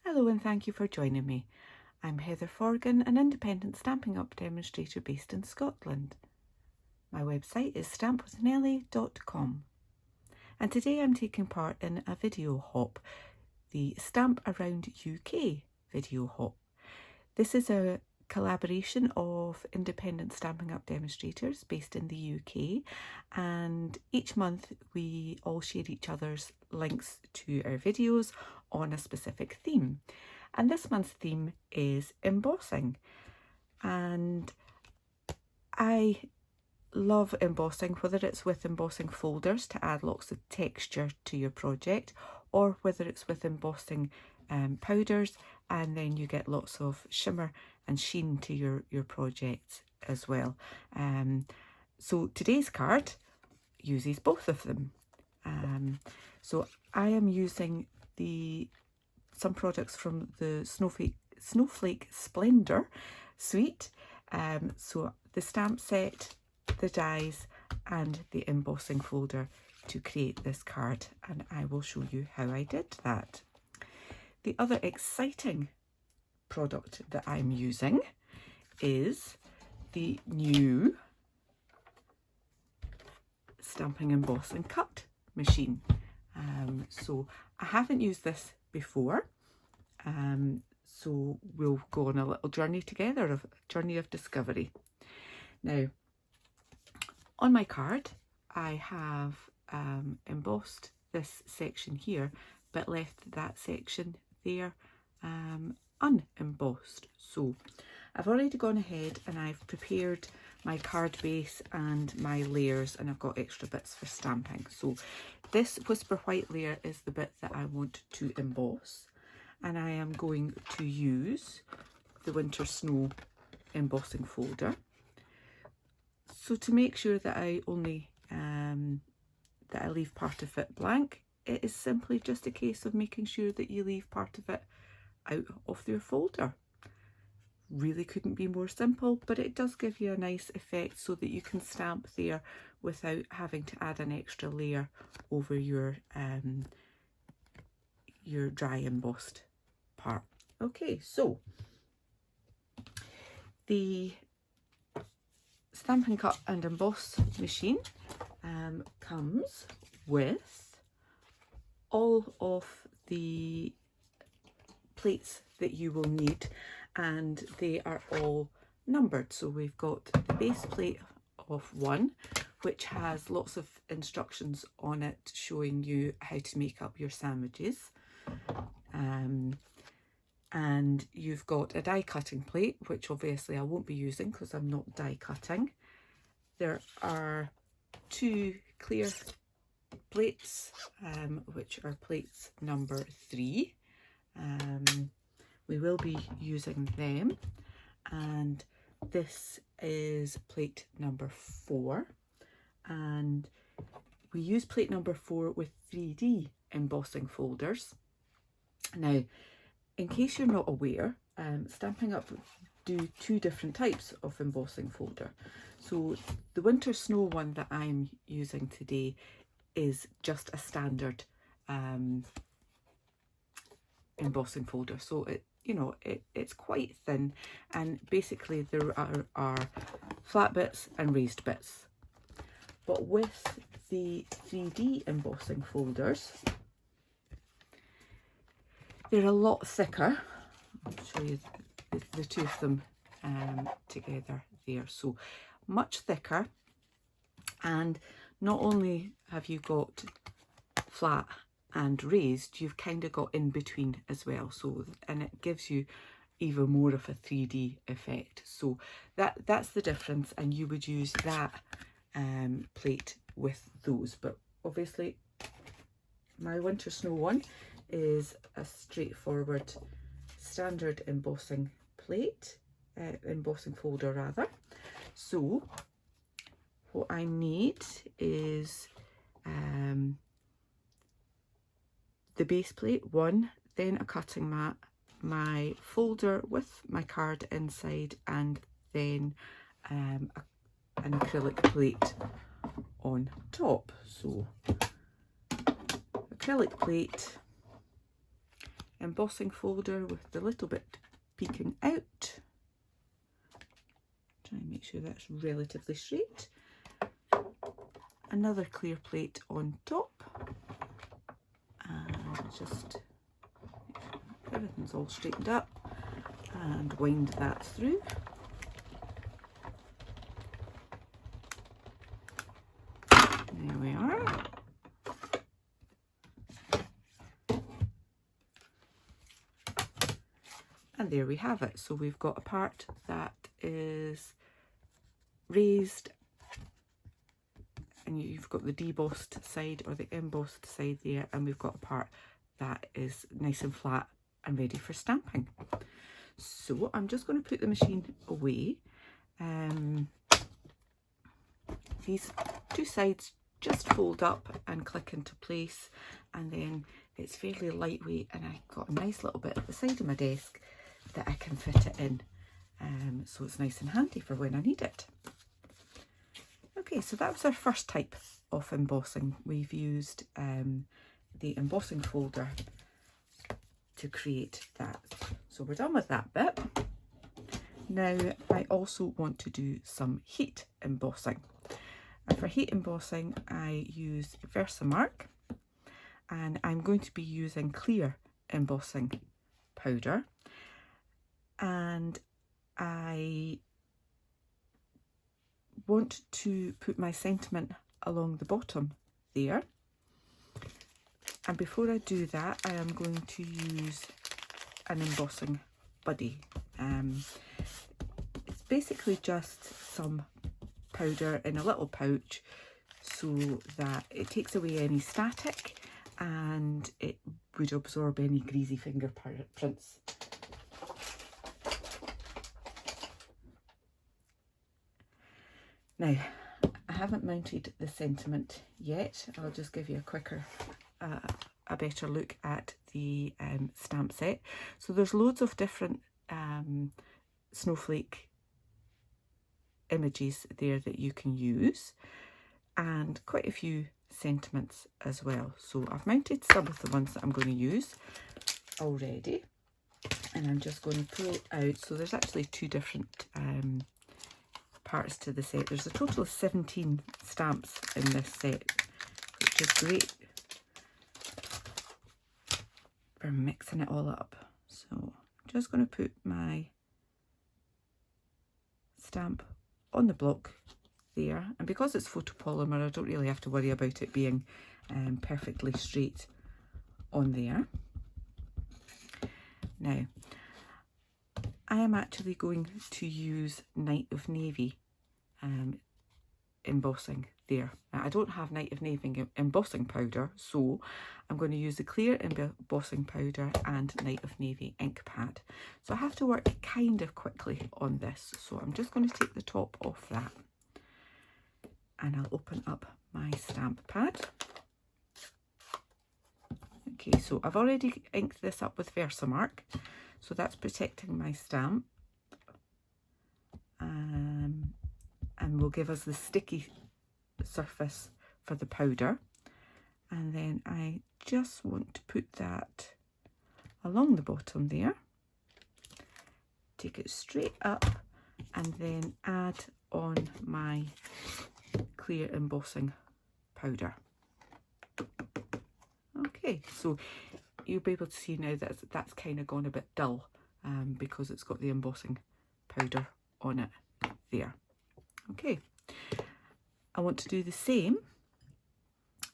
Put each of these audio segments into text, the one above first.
Hello and thank you for joining me. I'm Heather Forgan, an independent Stampin' Up demonstrator based in Scotland. My website is stampwithnellie.com, and today I'm taking part in a video hop, the Stamp Around UK video hop. This is a collaboration of independent Stampin' Up demonstrators based in the UK, and each month we all share each other's links to our videos on a specific theme. And this month's theme is embossing, and I love embossing, whether it's with embossing folders to add lots of texture to your project, or whether it's with embossing powders, and then you get lots of shimmer and sheen to your project as well. So today's card uses both of them. So I am using some products from the Snowflake Splendor suite. So the stamp set, the dies and the embossing folder to create this card, and I will show you how I did that. The other exciting product that I'm using is the new Stampin' Emboss and Cut machine. So I haven't used this before, so we'll go on a little journey together, a journey of discovery. Now, on my card I have embossed this section here, but left that section there unembossed. So I've already gone ahead and I've prepared my card base and my layers, and I've got extra bits for stamping. So this Whisper White layer is the bit that I want to emboss, and I am going to use the Winter Snow embossing folder. So to make sure that I only that I leave part of it blank, it is simply just a case of making sure that you leave part of it out of your folder. Really couldn't be more simple, but it does give you a nice effect so that you can stamp there without having to add an extra layer over your dry embossed part. Okay, so the Stampin' Cut and Emboss machine comes with all of the plates that you will need, and they are all numbered. So we've got the base plate of 1, which has lots of instructions on it showing you how to make up your sandwiches. And you've got a die cutting plate, which obviously I won't be using because I'm not die cutting. There are 2 clear plates, which are plates number 3. We will be using them, and this is plate number 4, and we use plate number 4 with 3D embossing folders. Now, in case you're not aware, Stampin' Up do 2 different types of embossing folder. So the Winter Snow one that I'm using today is just a standard embossing folder. So it's quite thin, and basically there are flat bits and raised bits. But with the 3D embossing folders, they're a lot thicker. I'll show you the 2 of them together there. So much thicker, and not only have you got flat and raised, you've kind of got in between as well. So, and it gives you even more of a 3D effect. So that's the difference, and you would use that plate with those. But obviously my Winter Snow one is a straightforward standard embossing plate, embossing folder rather. So what I need is the base plate 1, then a cutting mat, my folder with my card inside, and then an acrylic plate on top. So acrylic plate, embossing folder with the little bit peeking out. Try and make sure that's relatively straight. Another clear plate on top, and just everything's all straightened up, and wind that through. There we are. And there we have it. So we've got a part that is raised, and you've got the debossed side or the embossed side there, and we've got a part that is nice and flat and ready for stamping. So I'm just going to put the machine away. These two sides just fold up and click into place, and then it's fairly lightweight, and I've got a nice little bit at the side of my desk that I can fit it in, so it's nice and handy for when I need it. Okay, so that was our first type of embossing. We've used the embossing folder to create that. So we're done with that bit. Now I also want to do some heat embossing. And for heat embossing I use Versamark, and I'm going to be using clear embossing powder, and I want to put my sentiment along the bottom there. And before I do that, I am going to use an embossing buddy. It's basically just some powder in a little pouch so that it takes away any static and it would absorb any greasy fingerprints. Now, I haven't mounted the sentiment yet. I'll just give you a better look at the stamp set. So there's loads of different snowflake images there that you can use, and quite a few sentiments as well. So I've mounted some of the ones that I'm going to use already, and I'm just going to pull out. So there's actually two different parts to the set. There's a total of 17 stamps in this set, which is great for mixing it all up. So I'm just going to put my stamp on the block there, and because it's photopolymer I don't really have to worry about it being perfectly straight on there. Now I am actually going to use Night of Navy embossing there. Now, I don't have Night of Navy embossing powder, so I'm going to use the clear embossing powder and Night of Navy ink pad. So I have to work kind of quickly on this, so I'm just going to take the top off that, and I'll open up my stamp pad. Okay, so I've already inked this up with Versamark, so that's protecting my stamp, and will give us the sticky surface for the powder. And then I just want to put that along the bottom there, take it straight up, and then add on my clear embossing powder. Okay, so you'll be able to see now that that's kind of gone a bit dull because it's got the embossing powder on it there. Okay, I want to do the same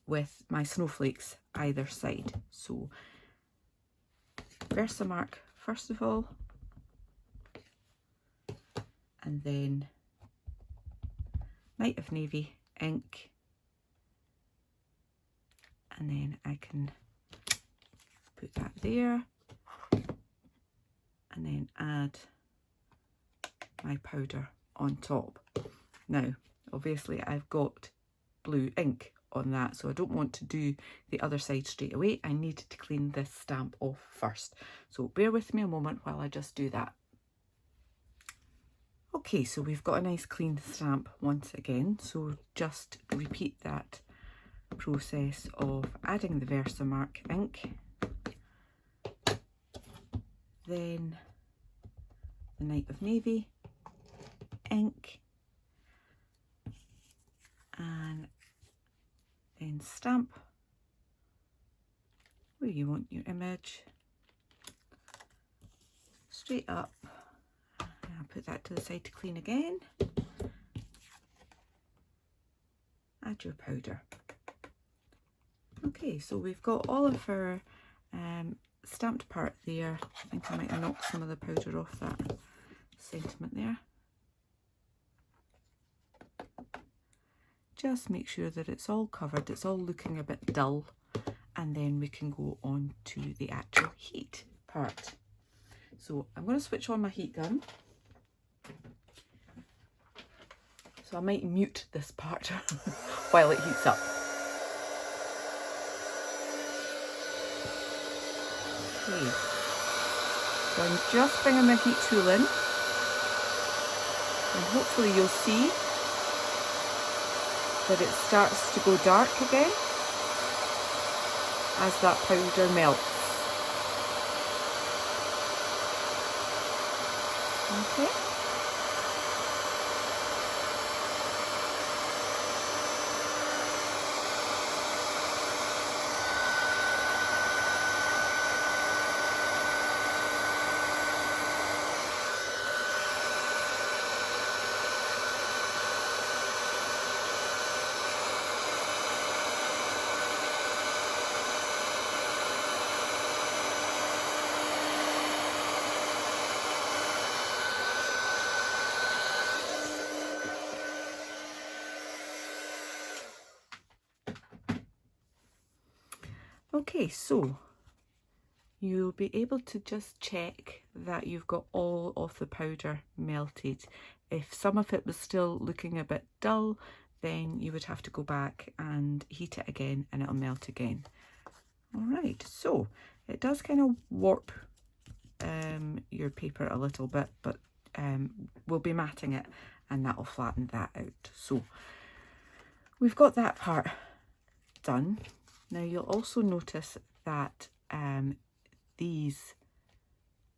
with my snowflakes either side. So Versamark first of all, and then Night of Navy ink, and then I can put that there, and then add my powder on top. Now obviously I've got blue ink on that, so I don't want to do the other side straight away. I need to clean this stamp off first, so bear with me a moment while I just do that. Okay, so we've got a nice clean stamp once again, so just repeat that process of adding the Versamark ink, then the Night of Navy ink, and then stamp where you want your image, straight up. I'll put that to the side to clean again. Add your powder. Okay, so we've got all of our stamped part there. I think I might have knocked some of the powder off that sentiment there. Just make sure that it's all covered, it's all looking a bit dull, and then we can go on to the actual heat part. So I'm going to switch on my heat gun. So I might mute this part while it heats up. Okay, so I'm just bringing my heat tool in, and hopefully you'll see that it starts to go dark again as that powder melts. Okay. Okay, so you'll be able to just check that you've got all of the powder melted. If some of it was still looking a bit dull, then you would have to go back and heat it again and it'll melt again. Alright, so it does kind of warp your paper a little bit, but we'll be matting it and that'll flatten that out. So we've got that part done. Now you'll also notice that these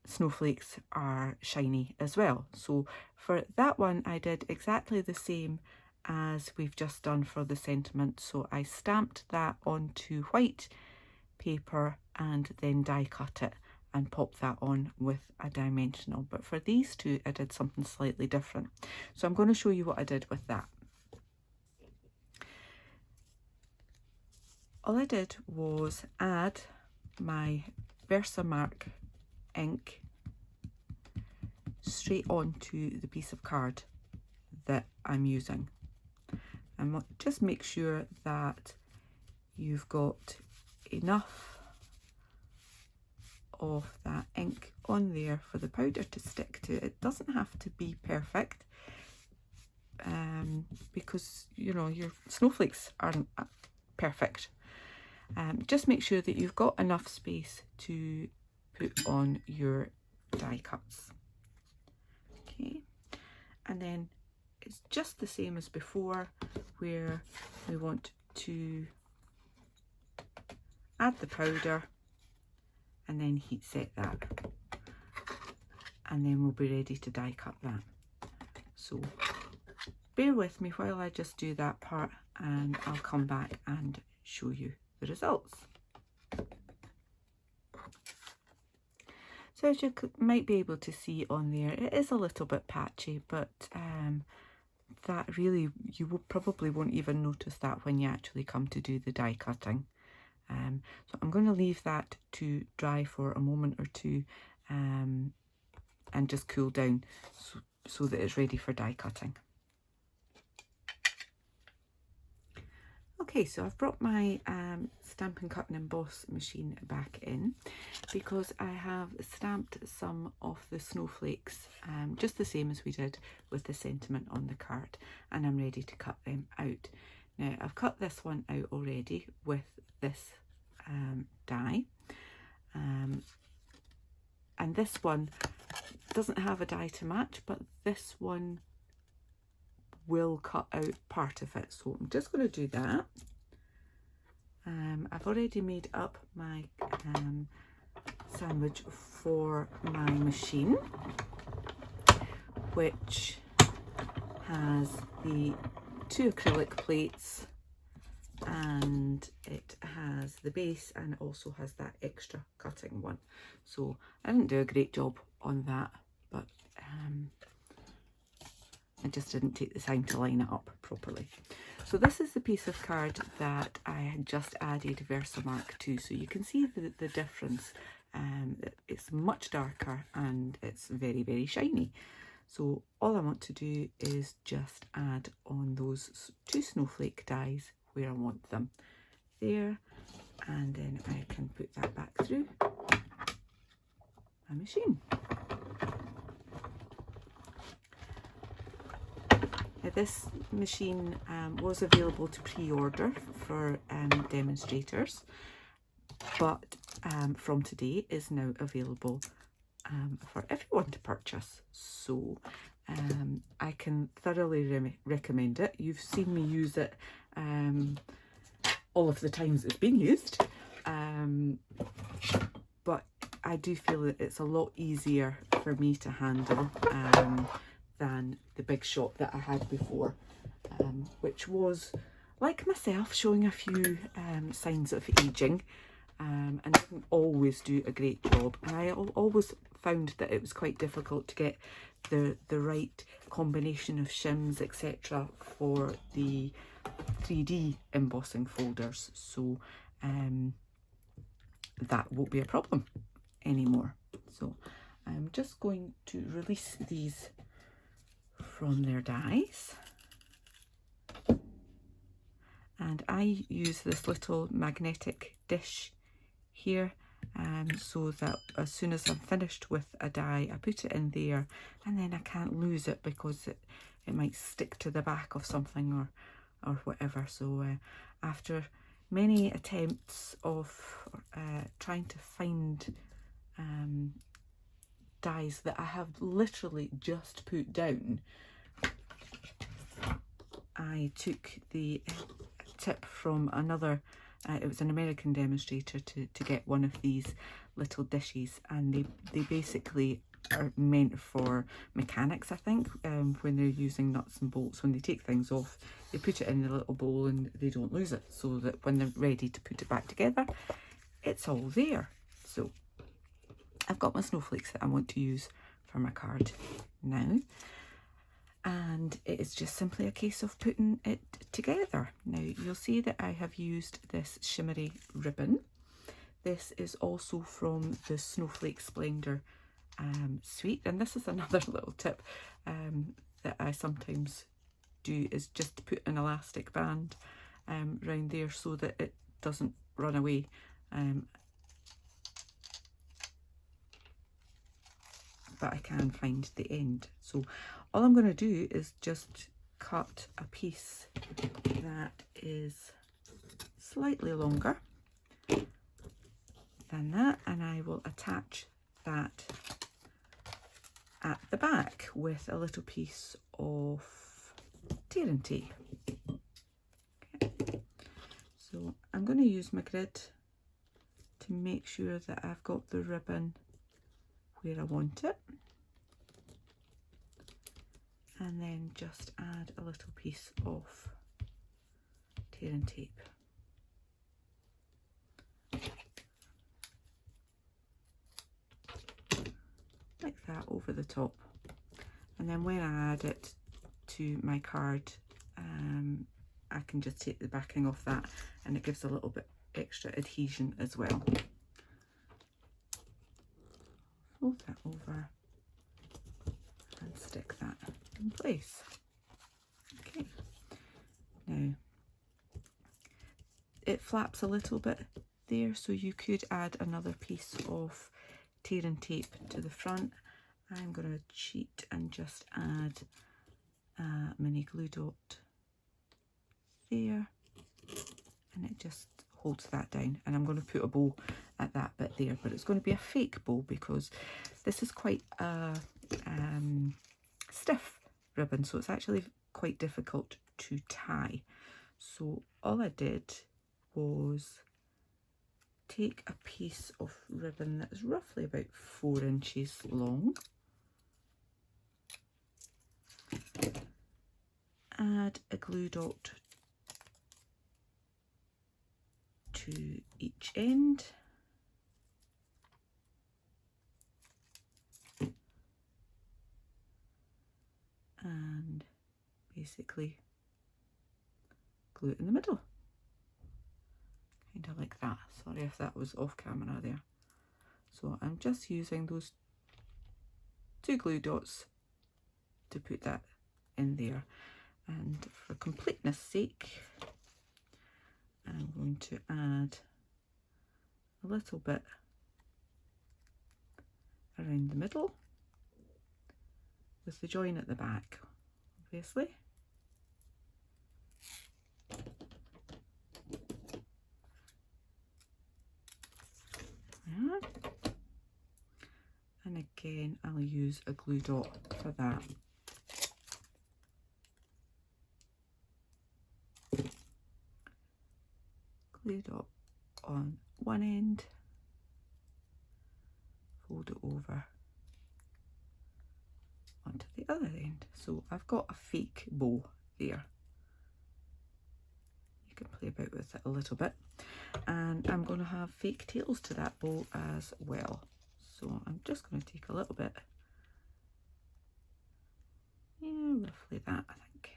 snowflakes are shiny as well. So for that one I did exactly the same as we've just done for the sentiment. So I stamped that onto white paper and then die cut it and popped that on with a dimensional. But for these two I did something slightly different. So I'm going to show you what I did with that. All I did was add my Versamark ink straight onto the piece of card that I'm using. And just make sure that you've got enough of that ink on there for the powder to stick to. It doesn't have to be perfect because, you know, your snowflakes aren't perfect. Just make sure that you've got enough space to put on your die cuts. Okay, and then it's just the same as before, where we want to add the powder and then heat set that, and then we'll be ready to die cut that. So bear with me while I just do that part and I'll come back and show you the results. So as you might be able to see on there, it is a little bit patchy, but that really, you probably won't even notice that when you actually come to do the die cutting. So I'm going to leave that to dry for a moment or two and just cool down so that it's ready for die cutting. Okay, so I've brought my Stampin Cut Emboss machine back in because I have stamped some of the snowflakes just the same as we did with the sentiment on the card, and I'm ready to cut them out. Now I've cut this one out already with this die, and this one doesn't have a die to match, but this one will cut out part of it, so I'm just going to do that. I've already made up my sandwich for my machine, which has the 2 acrylic plates, and it has the base and it also has that extra cutting one. So I didn't do a great job on that, but I just didn't take the time to line it up properly. So this is the piece of card that I had just added Versamark to, so you can see the difference. It's much darker and it's very, very shiny. So all I want to do is just add on those 2 snowflake dies where I want them. There, and then I can put that back through my machine. Now this machine was available to pre-order for demonstrators, but from today is now available for everyone to purchase. So I can thoroughly recommend it. You've seen me use it all of the times it's been used, but I do feel that it's a lot easier for me to handle than the big shop that I had before, which was, like myself, showing a few signs of aging and didn't always do a great job. And I always found that it was quite difficult to get the right combination of shims, etc. for the 3D embossing folders. So that won't be a problem anymore. So I'm just going to release these from their dies. And I use this little magnetic dish here, so that as soon as I'm finished with a die, I put it in there, and then I can't lose it because it might stick to the back of something or whatever. So after many attempts of trying to find dies that I have literally just put down, I took the tip from another, it was an American demonstrator, to get one of these little dishes, and they basically are meant for mechanics, I think, when they're using nuts and bolts. When they take things off, they put it in the little bowl and they don't lose it, so that when they're ready to put it back together, it's all there. So I've got my snowflakes that I want to use for my card now, and it is just simply a case of putting it together. Now you'll see that I have used this shimmery ribbon. This is also from the Snowflake Splendor suite, and this is another little tip that I sometimes do, is just to put an elastic band around there so that it doesn't run away. But I can find the end. So all I'm going to do is just cut a piece that is slightly longer than that, and I will attach that at the back with a little piece of tearing tape. Okay. So I'm going to use my grid to make sure that I've got the ribbon where I want it, and then just add a little piece of tearing tape. Like that over the top, and then when I add it to my card, I can just take the backing off that, and it gives a little bit extra adhesion as well. Fold that over and stick that in place. Okay, now it flaps a little bit there, so you could add another piece of tearing tape to the front. I'm going to cheat and just add a mini glue dot there, and it just holds that down. And I'm going to put a bow at that bit there, but it's going to be a fake bow because this is quite a stiff ribbon, so it's actually quite difficult to tie. So all I did was take a piece of ribbon that is roughly about 4 inches long, add a glue dot to each end, and basically glue it in the middle, kind of like that. Sorry if that was off camera there. So I'm just using those 2 glue dots to put that in there, and for completeness sake I'm going to add a little bit around the middle with the join at the back, obviously. Yeah. And again, I'll use a glue dot for that. Glue dot on one end, fold it over onto the other end. So I've got a fake bow there. You can play about with it a little bit. And I'm going to have fake tails to that bow as well. So I'm just going to take a little bit, yeah, roughly that, I think.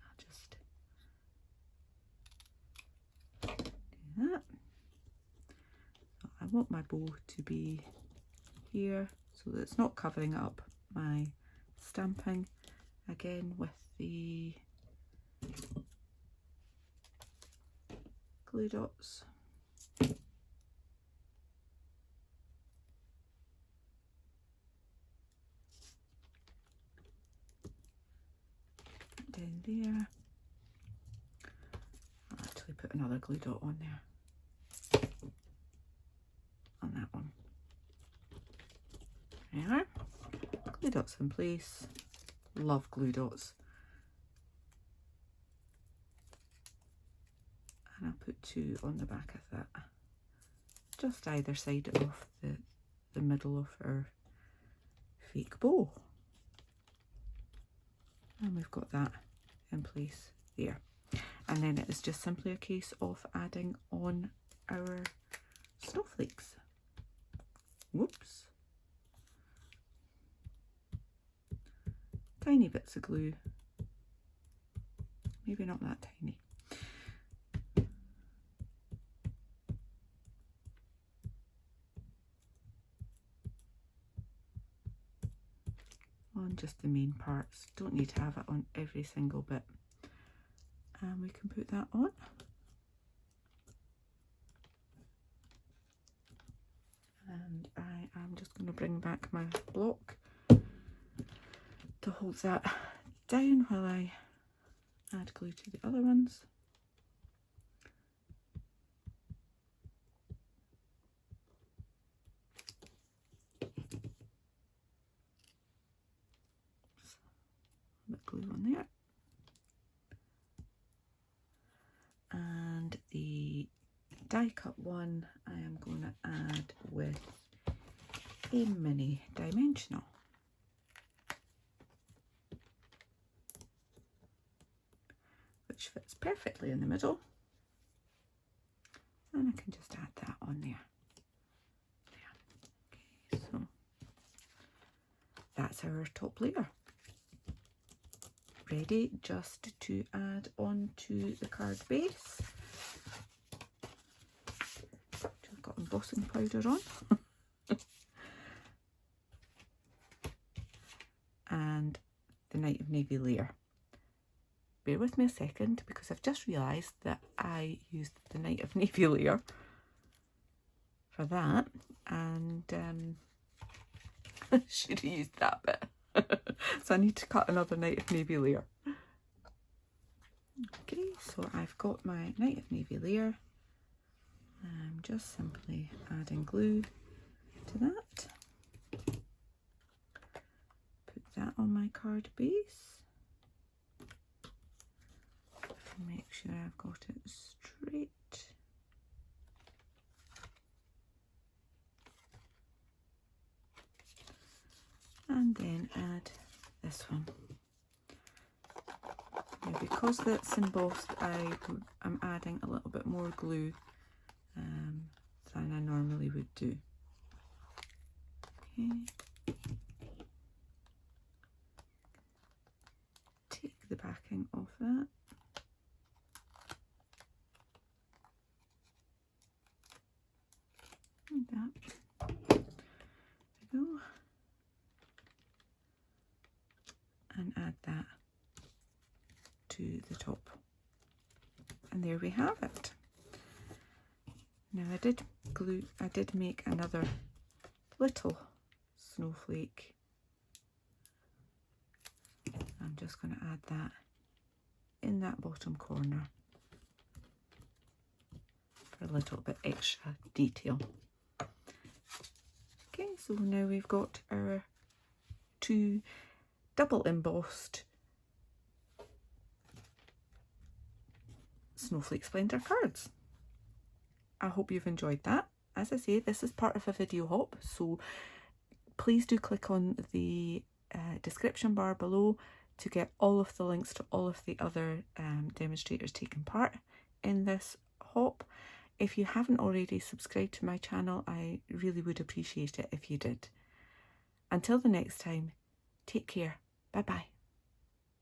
I'll just do that. So I want my bow to be here so that it's not covering up my stamping, again with the glue dots. Down there. I'll actually put another glue dot on there. On that one. There we are. Glue dots in place. Love glue dots. And I'll put 2 on the back of that, just either side of the middle of our fake bow. And we've got that in place there. And then it is just simply a case of adding on our snowflakes. Whoops. Tiny bits of glue. Maybe not that tiny. On just the main parts. Don't need to have it on every single bit. And we can put that on. And I am just going to bring back my block to hold that down while I add glue to the other ones. A bit of glue on there. And the die cut one I am going to add with a mini dimensional. Which fits perfectly in the middle. And I can just add that on there. Okay, so that's our top layer. Ready just to add on to the card base. I've got embossing powder on. And the Night of Navy layer. Bear with me a second because I've just realised that I used the Night of Navy layer for that, and I should have used that bit. So I need to cut another Night of Navy layer. Okay, so I've got my Night of Navy layer. I'm just simply adding glue to that. Put that on my card base. sure I've got it straight. And then add this one. Now because that's embossed, I'm adding a little bit more glue than I normally would do. Okay. Take the backing off that. And that. There we go. And add that to the top. And there we have it. Now I did make another little snowflake. I'm just going to add that in that bottom corner for a little bit extra detail. Okay, so now we've got our 2 double embossed Snowflake Splendor cards. I hope you've enjoyed that. As I say, this is part of a video hop, so please do click on the description bar below to get all of the links to all of the other demonstrators taking part in this hop. If you haven't already subscribed to my channel, I really would appreciate it if you did. Until the next time, take care. Bye bye.